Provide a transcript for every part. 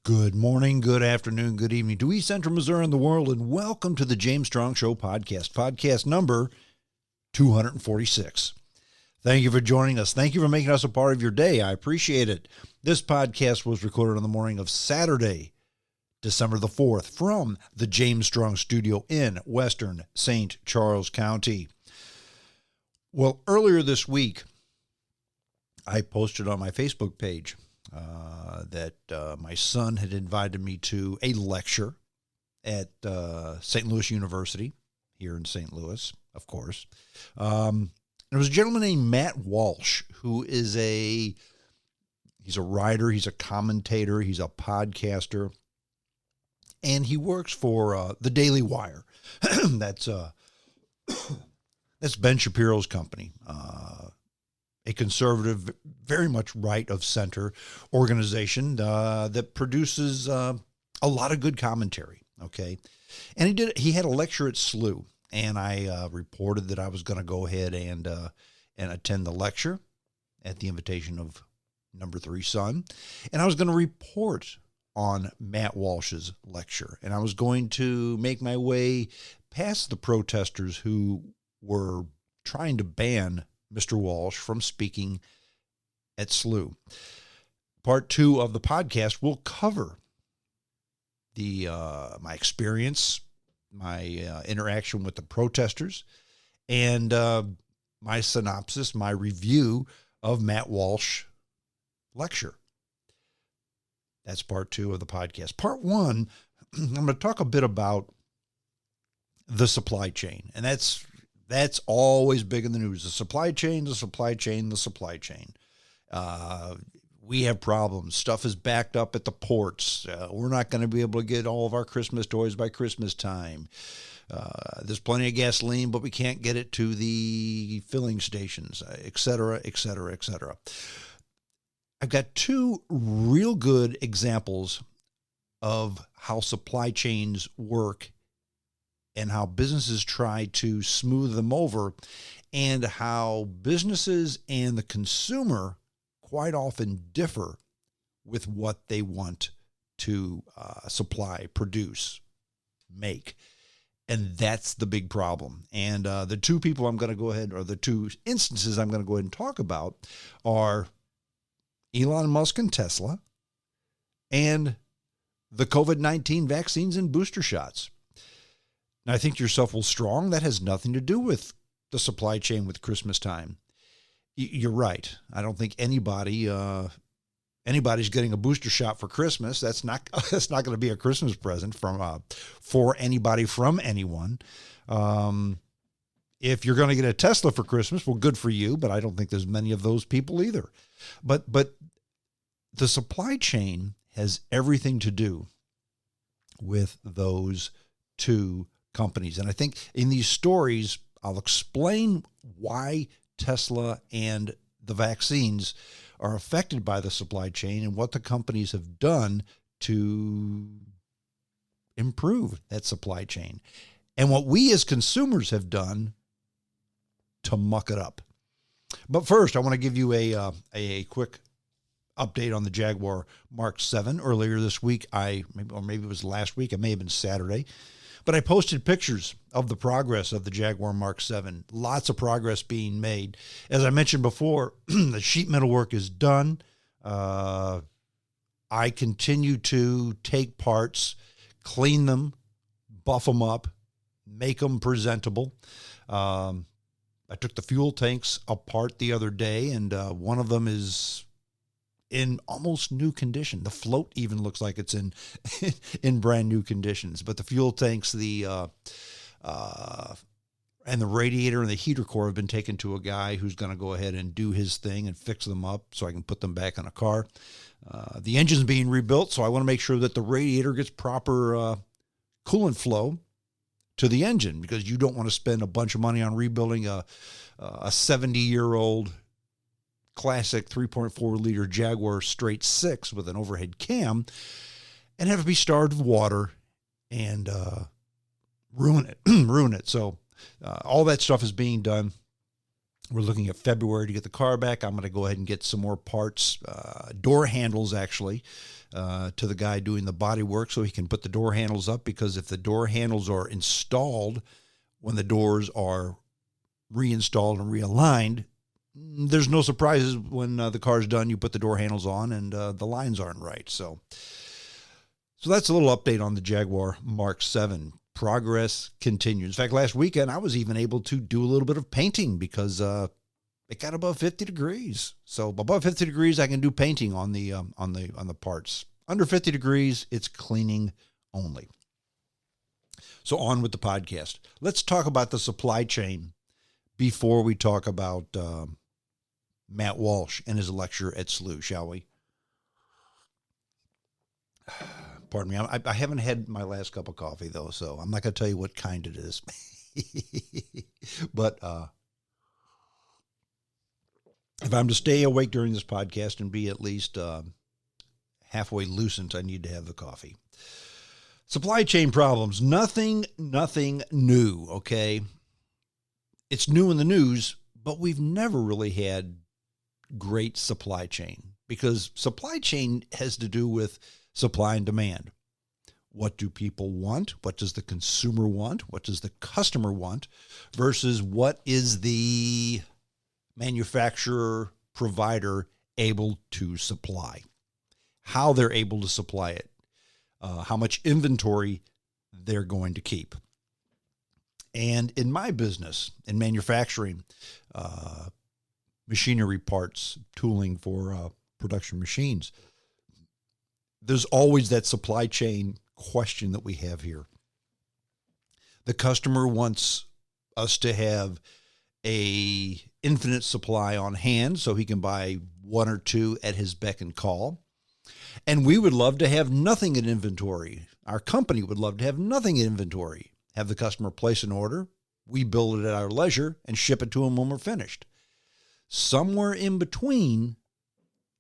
Good morning, good afternoon, good evening to East Central Missouri and the world, and welcome to the James Strong Show podcast number 246. Thank you for joining us. Thank you for making us a part of your day. I appreciate it. This podcast was recorded on the morning of Saturday, December the 4th, from the James Strong Studio in Western St. Charles County. Well, earlier this week, I posted on my Facebook page that my son had invited me to a lecture at St. Louis University, here in St. Louis, of course. There was a gentleman named Matt Walsh, who is he's a writer, he's a commentator, he's a podcaster, and he works for the Daily Wire. That's Ben Shapiro's company. A conservative, very much right of center organization that produces a lot of good commentary. Okay, and he had a lecture at SLU, and I reported that I was going to go ahead and attend the lecture at the invitation of number 3 son, and I was going to report on Matt Walsh's lecture, and I was going to make my way past the protesters who were trying to ban Mr. Walsh from speaking at SLU. Part 2 of the podcast will cover my experience, my interaction with the protesters, and my synopsis, my review of Matt Walsh lecture. That's part 2 of the podcast. Part 1, I'm going to talk a bit about the supply chain, and that's always big in the news. The supply chain, the supply chain, the supply chain. We have problems. Stuff is backed up at the ports. We're not going to be able to get all of our Christmas toys by Christmas time. There's plenty of gasoline, but we can't get it to the filling stations, et cetera, et cetera, et cetera. I've got 2 real good examples of how supply chains work and how businesses try to smooth them over, and how businesses and the consumer quite often differ with what they want to supply, produce, make. And that's the big problem. And the 2 people I'm going to go ahead, or the 2 instances I'm going to go ahead and talk about, are Elon Musk and Tesla, and the COVID-19 vaccines and booster shots. Now, I think to yourself, well, Strong, that has nothing to do with the supply chain with Christmas time. You're right. I don't think anybody's getting a booster shot for Christmas. That's not going to be a Christmas present for anybody from anyone. If you're going to get a Tesla for Christmas, well, good for you, but I don't think there's many of those people either. But the supply chain has everything to do with those 2 companies. And I think in these stories, I'll explain why Tesla and the vaccines are affected by the supply chain and what the companies have done to improve that supply chain, and what we as consumers have done to muck it up. But first, I want to give you a quick update on the Jaguar Mark 7. Earlier this week, maybe it was last week, it may have been Saturday, but I posted pictures of the progress of the Jaguar Mark 7. Lots of progress being made. As I mentioned before, the sheet metal work is done. I continue to take parts, clean them, buff them up, make them presentable. I took the fuel tanks apart the other day, and one of them is in almost new condition. The float even looks like it's in brand new conditions. But the fuel tanks, and the radiator and the heater core have been taken to a guy who's going to go ahead and do his thing and fix them up so I can put them back in a car. The engine's being rebuilt, so I want to make sure that the radiator gets proper coolant flow to the engine, because you don't want to spend a bunch of money on rebuilding a 70-year-old classic 3.4 liter Jaguar straight 6 with an overhead cam and have it be starved of water and ruin it. So all that stuff is being done. We're looking at February to get the car back. I'm going to go ahead and get some more parts, door handles actually, to the guy doing the body work so he can put the door handles up, because if the door handles are installed when the doors are reinstalled and realigned, there's no surprises when the car's done. You put the door handles on and the lines aren't right. So that's a little update on the Jaguar Mark 7. Progress continues. In fact, last weekend I was even able to do a little bit of painting because it got above 50 degrees. So above 50 degrees, I can do painting on the parts. Under 50 degrees, it's cleaning only. So on with the podcast. Let's talk about the supply chain before we talk about Matt Walsh and his lecture at SLU, shall we? Pardon me. I haven't had my last cup of coffee, though, so I'm not going to tell you what kind it is. But if I'm to stay awake during this podcast and be at least halfway lucent, I need to have the coffee. Supply chain problems. Nothing new, okay? It's new in the news, but we've never really had great supply chain, because supply chain has to do with supply and demand. What do people want? What does the consumer want? What does the customer want? Versus what is the manufacturer, provider able to supply? How they're able to supply it. How much inventory they're going to keep. And in my business, in manufacturing, machinery parts, tooling for production machines, there's always that supply chain question that we have here. The customer wants us to have a infinite supply on hand so he can buy one or two at his beck and call. And we would love to have nothing in inventory. Our company would love to have nothing in inventory. Have the customer place an order, we build it at our leisure, and ship it to him when we're finished. Somewhere in between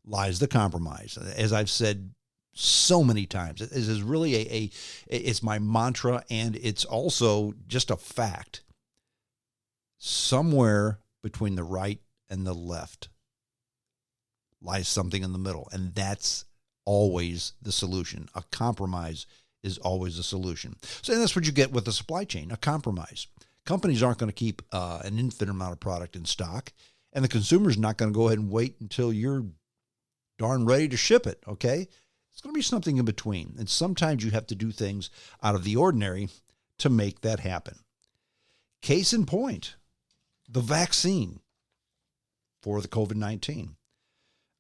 lies the compromise. As I've said so many times, it is really it's my mantra, and it's also just a fact. Somewhere between the right and the left lies something in the middle, and that's always the solution. A compromise is always the solution. So that's what you get with the supply chain, a compromise. Companies aren't going to keep an infinite amount of product in stock, and the consumer's not going to go ahead and wait until you're darn ready to ship it, okay? It's going to be something in between, and sometimes you have to do things out of the ordinary to make that happen. Case in point, the vaccine for the COVID-19.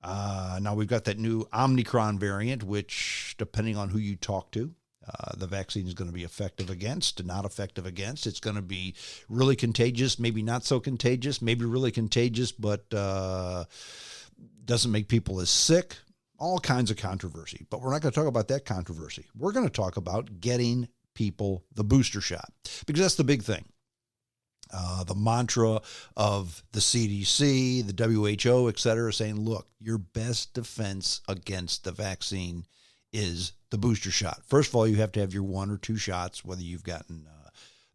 Now we've got that new Omicron variant, which, depending on who you talk to, the vaccine is going to be effective against, not effective against. It's going to be really contagious, maybe not so contagious, maybe really contagious, but doesn't make people as sick. All kinds of controversy. But we're not going to talk about that controversy. We're going to talk about getting people the booster shot, because that's the big thing. The mantra of the CDC, the WHO, et cetera, saying, look, your best defense against the vaccine is the booster shot. First of all, you have to have your 1 or 2 shots, whether you've gotten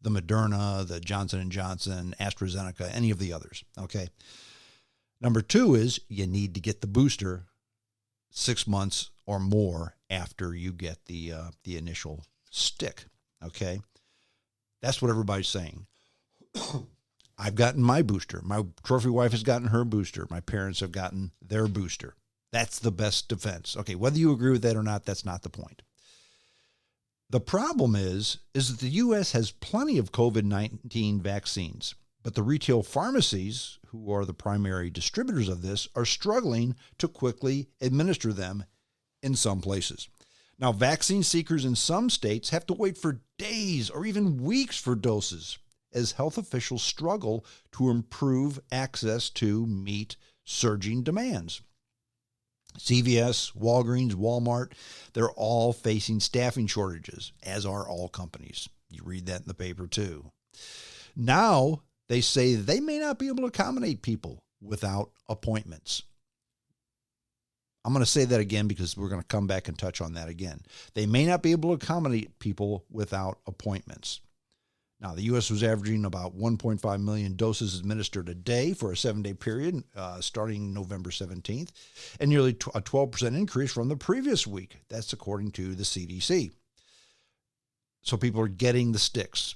the Moderna, the Johnson & Johnson, AstraZeneca, any of the others, okay? Number 2 is you need to get the booster 6 months or more after you get the initial stick, okay? That's what everybody's saying. I've gotten my booster. My trophy wife has gotten her booster. My parents have gotten their booster. That's the best defense. Okay, whether you agree with that or not, that's not the point. The problem is that the U.S. has plenty of COVID-19 vaccines, but the retail pharmacies, who are the primary distributors of this, are struggling to quickly administer them in some places. Now, vaccine seekers in some states have to wait for days or even weeks for doses, as health officials struggle to improve access to meet surging demands. CVS, Walgreens, Walmart, they're all facing staffing shortages, as are all companies. You read that in the paper too. Now, they say they may not be able to accommodate people without appointments. I'm going to say that again because we're going to come back and touch on that again. They may not be able to accommodate people without appointments. Now, the U.S. was averaging about 1.5 million doses administered a day for a 7-day period starting November 17th, and nearly a 12% increase from the previous week. That's according to the CDC. So people are getting the sticks.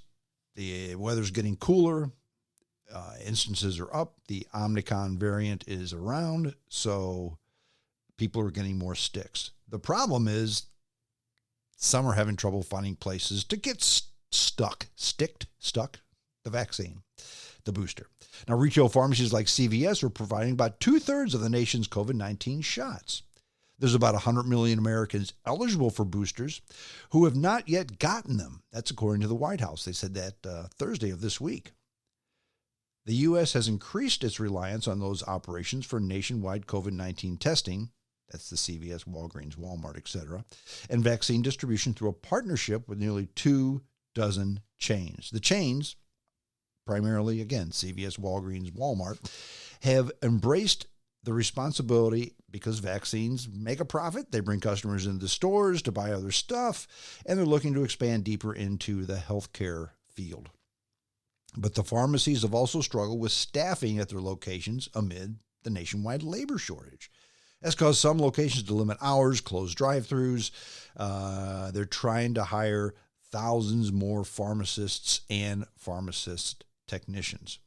The weather's getting cooler. Instances are up. The Omicron variant is around, so people are getting more sticks. The problem is some are having trouble finding places to get stuck, the vaccine, the booster. Now, retail pharmacies like CVS are providing about 2/3 of the nation's COVID-19 shots. There's about 100 million Americans eligible for boosters who have not yet gotten them. That's according to the White House. They said that Thursday of this week. The U.S. has increased its reliance on those operations for nationwide COVID-19 testing. That's the CVS, Walgreens, Walmart, etc., and vaccine distribution through a partnership with nearly 24 chains. The chains, primarily, again, CVS, Walgreens, Walmart, have embraced the responsibility because vaccines make a profit. They bring customers into the stores to buy other stuff, and they're looking to expand deeper into the healthcare field. But the pharmacies have also struggled with staffing at their locations amid the nationwide labor shortage. That's caused some locations to limit hours, close drive-thrus. They're trying to hire thousands more pharmacists and pharmacist technicians.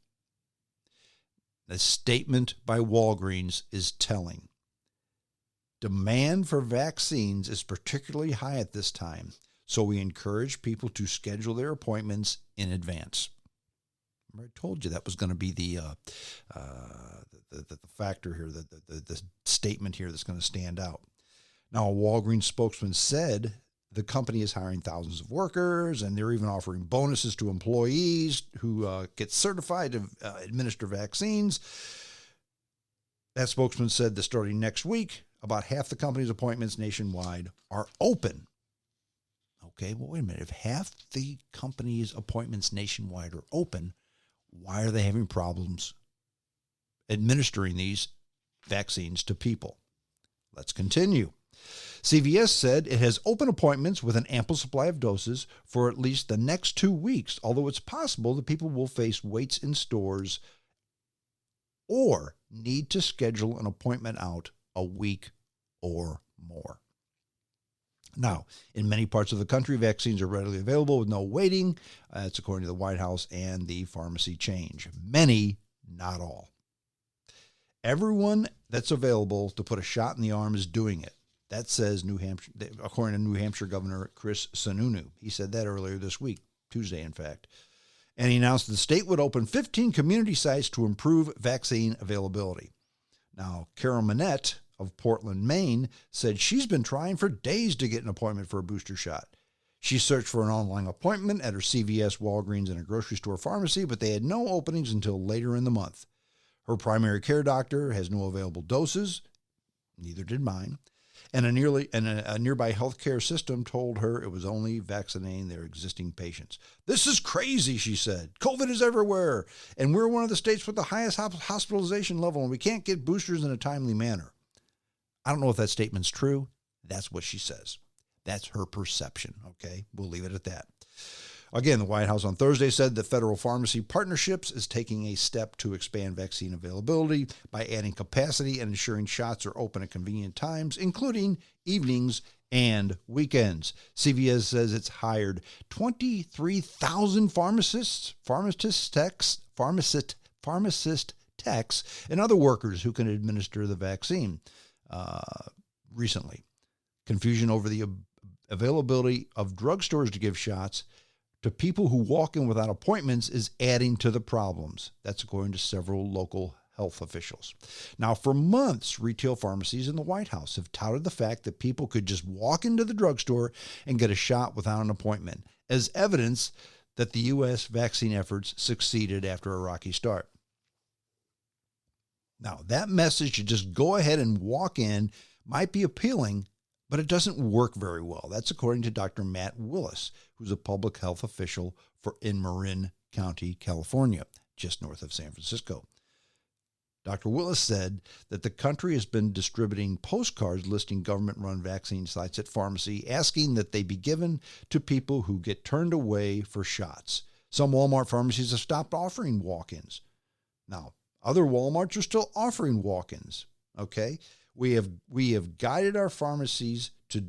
The statement by Walgreens is telling. Demand for vaccines is particularly high at this time, so we encourage people to schedule their appointments in advance. I told you that was going to be the factor here, the statement here that's going to stand out. Now, a Walgreens spokesman said the company is hiring thousands of workers, and they're even offering bonuses to employees who get certified to administer vaccines. That spokesman said that starting next week, about half the company's appointments nationwide are open. Okay, well, wait a minute. If half the company's appointments nationwide are open, why are they having problems administering these vaccines to people? Let's continue. CVS said it has open appointments with an ample supply of doses for at least the next 2 weeks, although it's possible that people will face waits in stores or need to schedule an appointment out a week or more. Now, in many parts of the country, vaccines are readily available with no waiting. That's according to the White House and the pharmacy chain. Many, not all. Everyone that's available to put a shot in the arm is doing it. That says New Hampshire, according to New Hampshire Governor Chris Sununu. He said that earlier this week, Tuesday, in fact. And he announced the state would open 15 community sites to improve vaccine availability. Now, Carol Manette of Portland, Maine, said she's been trying for days to get an appointment for a booster shot. She searched for an online appointment at her CVS, Walgreens, and a grocery store pharmacy, but they had no openings until later in the month. Her primary care doctor has no available doses, neither did mine, and a nearby healthcare system told her it was only vaccinating their existing patients. This is crazy, she said. COVID is everywhere, and we're one of the states with the highest hospitalization level, and we can't get boosters in a timely manner. I don't know if that statement's true. That's what she says. That's her perception, okay? We'll leave it at that. Again, the White House on Thursday said that Federal Pharmacy Partnerships is taking a step to expand vaccine availability by adding capacity and ensuring shots are open at convenient times, including evenings and weekends. CVS says it's hired 23,000 pharmacist techs, and other workers who can administer the vaccine. Recently, confusion over the availability of drugstores to give shots to people who walk in without appointments is adding to the problems. That's according to several local health officials. Now, for months, retail pharmacies in the White House have touted the fact that people could just walk into the drugstore and get a shot without an appointment, as evidence that the U.S. vaccine efforts succeeded after a rocky start. Now, that message to just go ahead and walk in might be appealing, but it doesn't work very well. That's according to Dr. Matt Walsh, who's a public health official in Marin County, California, just north of San Francisco. Dr. Walsh said that the country has been distributing postcards listing government-run vaccine sites at pharmacy, asking that they be given to people who get turned away for shots. Some Walmart pharmacies have stopped offering walk-ins. Now, other Walmarts are still offering walk-ins. Okay, we have guided our pharmacies to